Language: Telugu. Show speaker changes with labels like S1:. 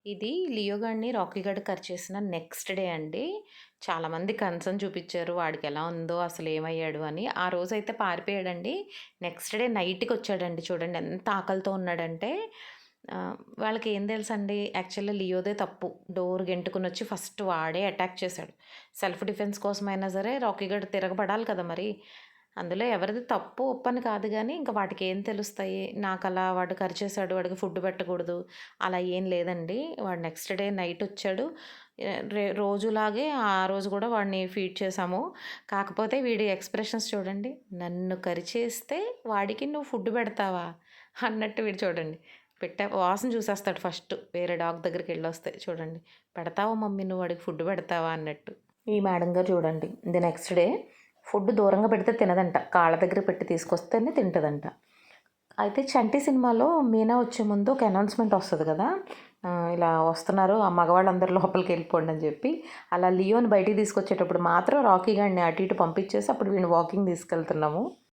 S1: ఇది లియో గాడిని రాకీ గాడు కరిచేసిన నెక్స్ట్ డే అండి. చాలామంది కన్సర్న్ చూపిచ్చారు. వాడికెలా ఉందో అసలేమయ్యాడు అని. ఆ రోజైతే పారిపోయాడండి. నెక్స్ట్ డే నైట్‌కొచ్చాడండి చూడండి ఎంత ఆకలితో ఉన్నాడంటే వాళ్ళకేం తెలుసండి యాక్చువల్లీ లియోదే తప్పు. డోర్ గెంటుకొనొచ్చి ఫస్ట్ వాడే అటాక్ చేశాడు. సెల్ఫ్ డిఫెన్స్ కోసమైనా సరే రాకీ గాడు తిరగబడాలి కదా మరి! అందులో ఎవరిది తప్పు, ఒప్పని కాదు గానీ, ఇంక వాటికేం తెలుస్తాయి. నాకలా వాడు కరిచేశాడు, వాడికి ఫుడ్ పెట్టకూడదు, అలా ఏం లేదండి. వాడు నెక్స్ట్ డే నైటొచ్చాడు. రోజులాగే ఆ రోజు గూడా వాడిని ఫీడ్ చేశాము. కాకపోతే వీడి ఎక్స్‌ప్రెషన్స్ చూడండి. నన్ను కరిచేస్తే వాడికి నువ్వు ఫుడ్ పెడతావా? అన్నట్టు వీడు చూడండి. వాసన చూసేస్తాడు ఫస్ట్ వేరే డాగ్ దగ్గరికెళ్ళొస్తే చూడండి. పెడతావా మమ్మీ నువ్వు వాడికి ఫుడ్ పెడతావా అన్నట్టు. ఈ మేడం గారు చూడండి. ది నెక్స్ట్ డే ఫుడ్ దూరంగా పెడితే తినదంట. కాళ్ళ దగ్గర పెట్టి తీసుకొస్తేనే తింటదంట. అయితే 'చంటి' సినిమాలో మీనా వచ్చే ముందు ఒక అనౌన్స్‌మెంట్ వస్తది కదా! ఇలా వస్తున్నారు ఆ మగవాళ్ళందరూ లోపలికెళ్ళిపోండి అని చెప్పి. అలా లియోని బయటికి తీసుకొచ్చేటప్పుడు మాత్రం రాకీ గాడిని అటు ఇటు పంపించేసి అప్పుడు వీడిని వాకింగ్ తీసుకెళ్తున్నాము.